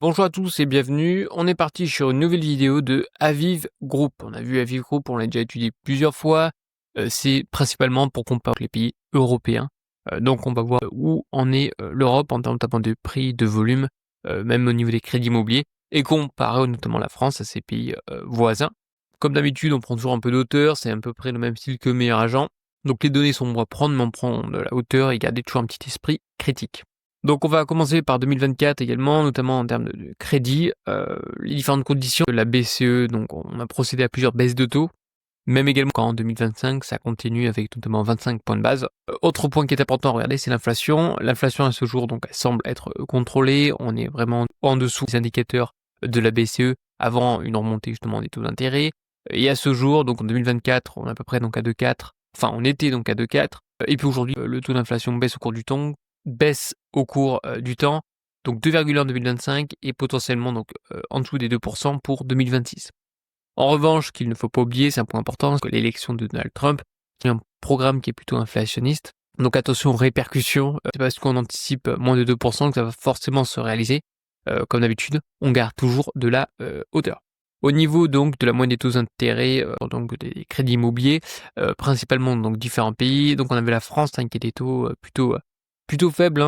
Bonjour à tous et bienvenue. On est parti sur une nouvelle vidéo de Aviv Group. On a vu Aviv Group, on l'a déjà étudié plusieurs fois. C'est principalement pour comparer les pays européens. Donc on va voir où en est l'Europe en termes notamment de prix, de volume, même au niveau des crédits immobiliers, et comparer notamment la France à ses pays voisins. Comme d'habitude, on prend toujours un peu d'auteur, c'est à peu près le même style que Meilleur Agent. Donc les données sont bons à prendre, mais on prend de la hauteur et garder toujours un petit esprit critique. Donc on va commencer par 2024 également, notamment en termes de crédit, les différentes conditions de la BCE, donc on a procédé à plusieurs baisses de taux, même également qu'en 2025, ça continue avec notamment 25 points de base. Autre point qui est important à regarder, c'est l'inflation. L'inflation à ce jour, donc elle semble être contrôlée, on est vraiment en dessous des indicateurs de la BCE avant une remontée justement des taux d'intérêt. Et à ce jour, donc en 2024, on est à peu près donc à 2,4, enfin on était donc à 2,4, et puis aujourd'hui, le taux d'inflation baisse au cours du temps, donc 2,1 en 2025 et potentiellement donc en dessous des 2 pour 2026. En revanche, ce qu'il ne faut pas oublier, c'est un point important, c'est que l'élection de Donald Trump, c'est un programme qui est plutôt inflationniste. Donc attention aux répercussions, c'est parce qu'on anticipe moins de 2 que ça va forcément se réaliser. Comme d'habitude, on garde toujours de la hauteur. Au niveau donc de la moyenne des taux d'intérêt, donc des crédits immobiliers, principalement donc différents pays. Donc on avait la France qui a des taux plutôt faibles,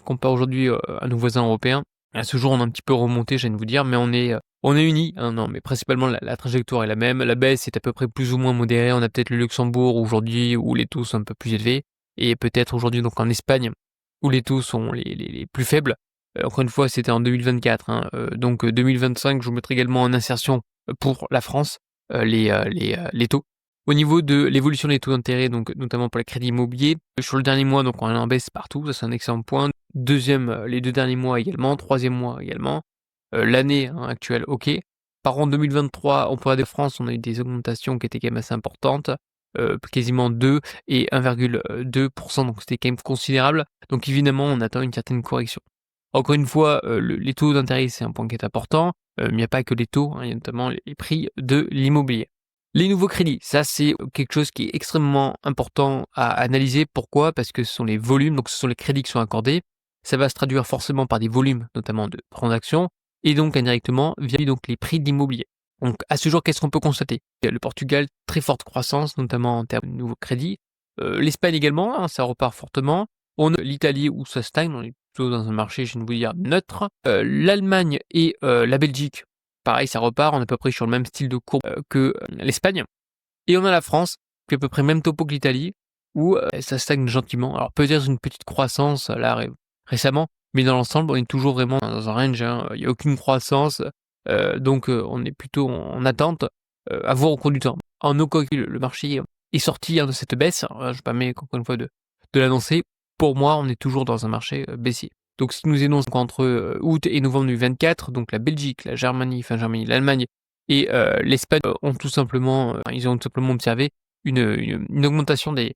comparé aujourd'hui à nos voisins européens. À ce jour, on a un petit peu remonté, je viens de vous dire, mais on est unis, hein, non, mais principalement la trajectoire est la même. La baisse est à peu près plus ou moins modérée. On a peut-être le Luxembourg aujourd'hui où les taux sont un peu plus élevés, et peut-être aujourd'hui donc en Espagne où les taux sont les plus faibles. Encore une fois, c'était en 2024, donc 2025, je vous mettrai également en insertion pour la France les taux. Au niveau de l'évolution des taux d'intérêt, donc notamment pour les crédits immobiliers, sur le dernier mois, donc on est en baisse partout, ça c'est un excellent point. Les 2 derniers mois également, troisième mois également. L'année, actuelle, OK. Par contre 2023, on pourrait de France, on a eu des augmentations qui étaient quand même assez importantes, quasiment 2 et 1,2, donc c'était quand même considérable. Donc évidemment, on attend une certaine correction. Encore une fois, les taux d'intérêt, c'est un point qui est important, mais il n'y a pas que les taux, il y a notamment les prix de l'immobilier. Les nouveaux crédits, ça c'est quelque chose qui est extrêmement important à analyser. Pourquoi? Parce que ce sont les volumes, donc ce sont les crédits qui sont accordés. Ça va se traduire forcément par des volumes, notamment de transactions, et donc indirectement via donc les prix de l'immobilier. Donc à ce jour, qu'est-ce qu'on peut constater? Il y a le Portugal, très forte croissance, notamment en termes de nouveaux crédits. L'Espagne également, ça repart fortement. On a l'Italie où ça stagne, on est plutôt dans un marché, je viens de vous dire, neutre. L'Allemagne et la Belgique, pareil, ça repart, on est à peu près sur le même style de courbe que l'Espagne. Et on a la France, qui est à peu près même topo que l'Italie, où ça stagne gentiment. Alors peut-être une petite croissance là récemment, mais dans l'ensemble, on est toujours vraiment dans un range, il y a aucune croissance, donc on est plutôt en attente, à voir au cours du temps. En aucun cas, le marché est sorti, de cette baisse, je me permets encore une fois de l'annoncer. Pour moi, on est toujours dans un marché baissier. Donc ce qui nous énonce qu'entre août et novembre 2024, donc la Belgique, la Germanie, l'Allemagne et l'Espagne ont tout simplement, ils ont tout simplement observé une augmentation des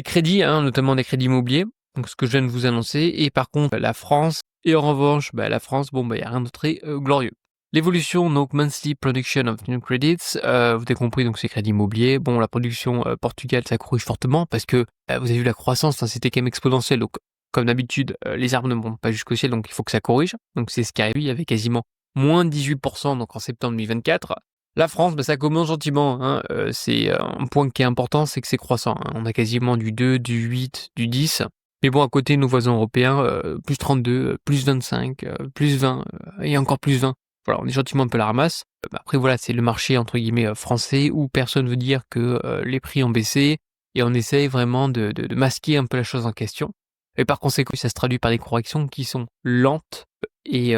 crédits, notamment des crédits immobiliers, donc ce que je viens de vous annoncer. Et par contre la France, et en revanche, la France, bon, il y a rien de très glorieux. L'évolution, donc monthly production of new credits, vous avez compris, donc ces crédits immobiliers. Bon, la production, Portugal, ça corrige fortement parce que, vous avez vu la croissance, c'était quand même exponentiel. Donc comme d'habitude, les arbres ne montent pas jusqu'au ciel, donc il faut que ça corrige. Donc c'est ce qui arrive. Il y avait quasiment moins 18%, donc en septembre 2024. La France, ça commence gentiment, c'est un point qui est important, c'est que c'est croissant, On a quasiment du 2, du 8, du 10. Mais bon, à côté, nos voisins européens, plus 32, plus 25, plus 20, et encore plus 20. Voilà, on est gentiment un peu à la ramasse. Après voilà, c'est le marché entre guillemets «français» où personne veut dire que les prix ont baissé, et on essaye vraiment de masquer un peu la chose en question. Et par conséquent, ça se traduit par des corrections qui sont lentes et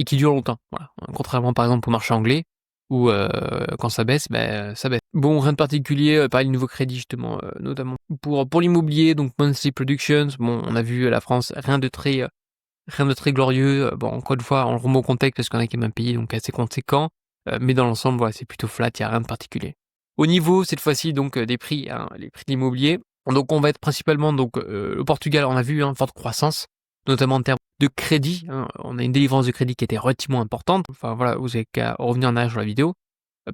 qui durent longtemps. Voilà. Contrairement par exemple au marché anglais où quand ça baisse, ça baisse. Bon, rien de particulier, pareil, le nouveau crédit justement, notamment pour l'immobilier, donc monthly productions. Bon, on a vu la France, rien de très glorieux. Bon, encore une fois, on le remet au contexte parce qu'on a quand même un pays donc assez conséquent, mais dans l'ensemble, voilà, c'est plutôt flat, il y a rien de particulier. Au niveau, cette fois-ci, donc des prix, les prix de l'immobilier, donc on va être principalement donc au Portugal, on a vu, forte croissance, notamment en termes de crédit, On a une délivrance de crédit qui était relativement importante. Enfin voilà, vous avez qu'à revenir en arrière sur la vidéo.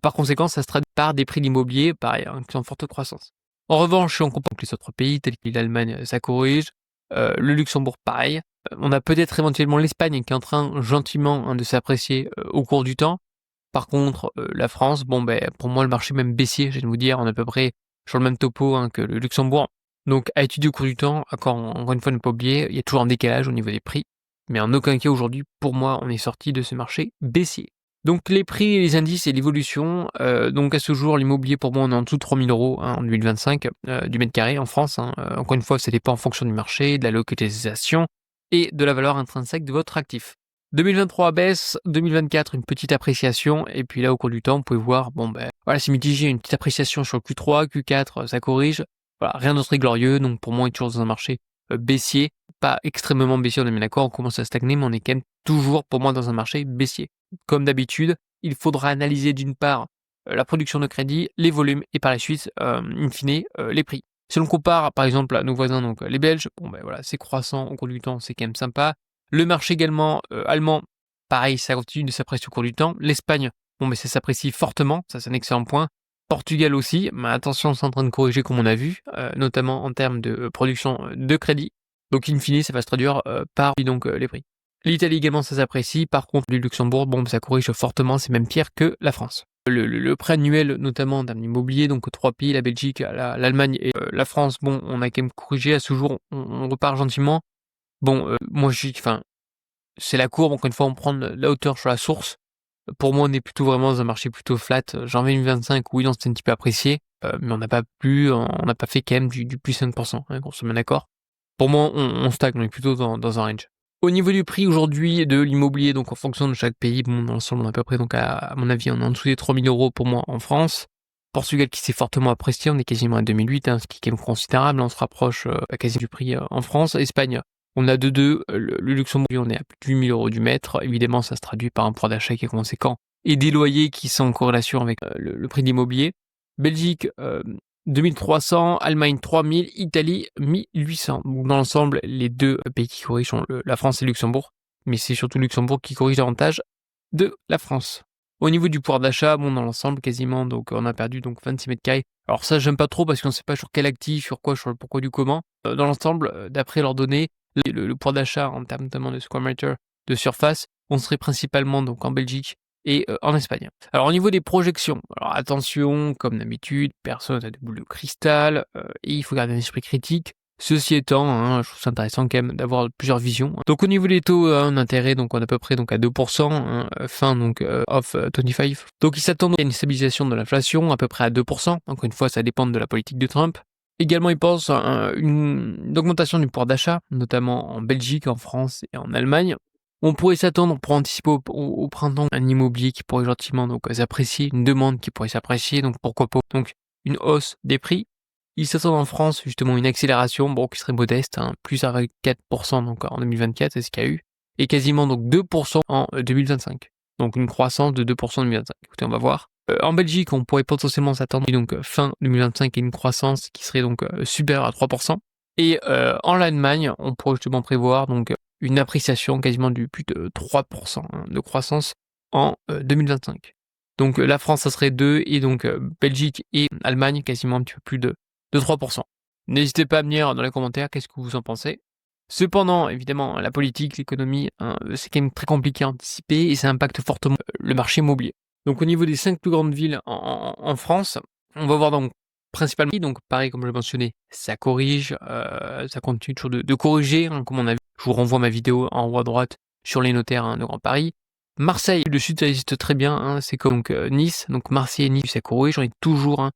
Par conséquent, ça se traduit par des prix de l'immobilier, pareil, qui sont en forte croissance. En revanche, si on compare avec les autres pays tels que l'Allemagne, ça corrige, le Luxembourg pareil, On a peut-être éventuellement l'Espagne qui est en train gentiment, de s'apprécier, au cours du temps. Par contre, la France, bon, pour moi, le marché même baissier, je viens de vous dire, on est à peu près sur le même topo, que le Luxembourg. Donc à étudier au cours du temps, encore une fois, ne pas oublier, il y a toujours un décalage au niveau des prix, mais en aucun cas aujourd'hui, pour moi, on est sorti de ce marché baissier. Donc les prix, les indices et l'évolution, donc à ce jour, l'immobilier pour moi, on est en dessous de 3 000 € en 2025, du mètre carré en France, Encore une fois, ça dépend en fonction du marché, de la localisation et de la valeur intrinsèque de votre actif. 2023 baisse, 2024 une petite appréciation et puis là au cours du temps, vous pouvez voir, voilà, c'est mitigé, une petite appréciation sur le Q3, Q4, ça corrige. Voilà, rien de très glorieux, donc pour moi, on est toujours dans un marché, baissier, pas extrêmement baissier, on est bien d'accord, on commence à stagner, mais on est quand même toujours pour moi dans un marché baissier. Comme d'habitude, il faudra analyser d'une part, la production de crédit, les volumes et par la suite, in fine, les prix. Si l'on compare par exemple à nos voisins, donc les Belges, voilà, c'est croissant au cours du temps, c'est quand même sympa. Le marché également, allemand, pareil, ça continue de s'apprécier au cours du temps. L'Espagne, ça s'apprécie fortement, ça c'est un excellent point. Portugal aussi, mais attention, c'est en train de corriger comme on a vu, notamment en termes de, production, de crédit. Donc in fine, ça va se traduire, par donc, les prix. L'Italie également, ça s'apprécie. Par contre, le Luxembourg, ça corrige fortement, c'est même pire que la France. Le prêt annuel, notamment en termes d'immobilier, donc 3 pays, la Belgique, l'Allemagne et la France, on a quand même corrigé à ce jour, on repart gentiment. Moi c'est la courbe, encore une fois, on prend de la hauteur sur la source. Pour moi, on est plutôt vraiment dans un marché plutôt flat. Janvier 2025, oui, on s'est un petit peu apprécié, mais on n'a pas fait quand même du plus 5%, qu'on soit bien d'accord. Pour moi, on stagne, on est plutôt dans un range. Au niveau du prix aujourd'hui de l'immobilier, donc en fonction de chaque pays, dans l'ensemble, on est à peu près, donc à mon avis, on est en dessous des 3 000 € pour moi en France. Portugal qui s'est fortement apprécié, on est quasiment à 2008, ce qui est quand même considérable, on se rapproche quasi du prix en France. Espagne, on a 2,2, le Luxembourg, on est à plus de 8 000 € du mètre. Évidemment, ça se traduit par un pouvoir d'achat qui est conséquent et des loyers qui sont en corrélation avec le prix de l'immobilier. Belgique, 2300, Allemagne 3000, Italie 1800. Donc dans l'ensemble, les deux pays qui corrigent sont la France et le Luxembourg, mais c'est surtout le Luxembourg qui corrige davantage de la France. Au niveau du pouvoir d'achat, dans l'ensemble, quasiment, donc on a perdu donc 26 mètres carrés. Alors ça, j'aime pas trop parce qu'on ne sait pas sur quel actif, sur quoi, sur le pourquoi du comment. Dans l'ensemble, d'après leurs données, le pouvoir d'achat en termes notamment de square meter, de surface, on serait principalement donc en Belgique et en Espagne. Alors au niveau des projections, alors attention, comme d'habitude, personne n'a de boule de cristal, et il faut garder un esprit critique. Ceci étant, je trouve ça intéressant quand même d'avoir plusieurs visions. Donc au niveau des taux d'intérêt, donc on est à peu près donc à 2%, fin donc of 25. Donc ils s'attendent à une stabilisation de l'inflation à peu près à 2%. Encore une fois, ça dépend de la politique de Trump. Également, ils pensent à une augmentation du pouvoir d'achat, notamment en Belgique, en France et en Allemagne. On pourrait s'attendre pour anticiper au printemps un immobilier qui pourrait gentiment donc s'apprécier, une demande qui pourrait s'apprécier, donc pourquoi pas donc une hausse des prix. Ils s'attendent en France justement une accélération, qui serait modeste, plus à 4% donc en 2024, c'est ce qu'il y a eu, et quasiment donc 2% en 2025. Donc une croissance de 2% en 2025. Écoutez, on va voir. En Belgique, on pourrait potentiellement s'attendre donc fin 2025 à une croissance qui serait donc supérieure à 3%. Et en Allemagne, on pourrait justement prévoir donc une appréciation quasiment du plus de 3% de croissance en 2025. Donc la France, ça serait 2 et donc Belgique et Allemagne, quasiment un petit peu plus de 3%. N'hésitez pas à me dire dans les commentaires qu'est-ce que vous en pensez. Cependant, évidemment, la politique, l'économie, c'est quand même très compliqué à anticiper et ça impacte fortement le marché immobilier. Donc au niveau des 5 plus grandes villes en France, on va voir donc principalement, donc pareil comme je l'ai mentionné, ça corrige, ça continue toujours de corriger, comme on a vu. Je vous renvoie ma vidéo en haut à droite sur les notaires de Grand Paris. Marseille, le sud ça résiste très bien, c'est comme donc, Nice, donc Marseille et Nice ça corrige, on est toujours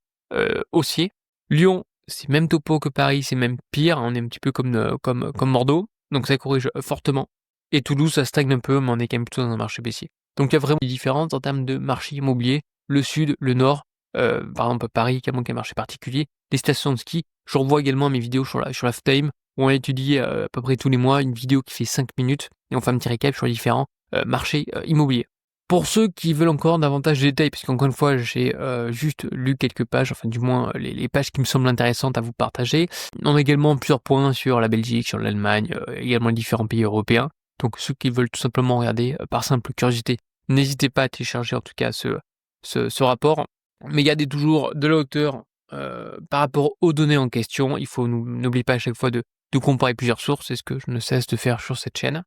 haussier. Lyon, c'est même topo que Paris, c'est même pire, on est un petit peu comme Bordeaux, donc ça corrige fortement. Et Toulouse, ça stagne un peu, mais on est quand même plutôt dans un marché baissier. Donc il y a vraiment des différences en termes de marché immobilier, le sud, le nord, par exemple Paris, également qui est un marché particulier, les stations de ski. Je renvoie également mes vidéos sur la FTime, où on étudie à peu près tous les mois une vidéo qui fait 5 minutes, et on fait un petit récap sur les différents marchés immobiliers. Pour ceux qui veulent encore davantage de détails, parce qu'encore une fois, j'ai juste lu quelques pages, enfin du moins les pages qui me semblent intéressantes à vous partager. On a également plusieurs points sur la Belgique, sur l'Allemagne, également les différents pays européens. Donc ceux qui veulent tout simplement regarder par simple curiosité, n'hésitez pas à télécharger en tout cas ce rapport. Mais gardez toujours de la hauteur par rapport aux données en question. Il faut n'oubliez pas à chaque fois de de comparer plusieurs sources, c'est ce que je ne cesse de faire sur cette chaîne.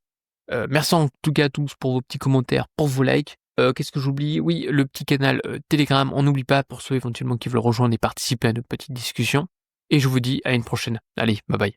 Merci en tout cas à tous pour vos petits commentaires, pour vos likes. Qu'est-ce que j'oublie? Oui, le petit canal, Telegram, on n'oublie pas pour ceux éventuellement qui veulent rejoindre et participer à nos petites discussions et je vous dis à une prochaine. Allez, bye bye.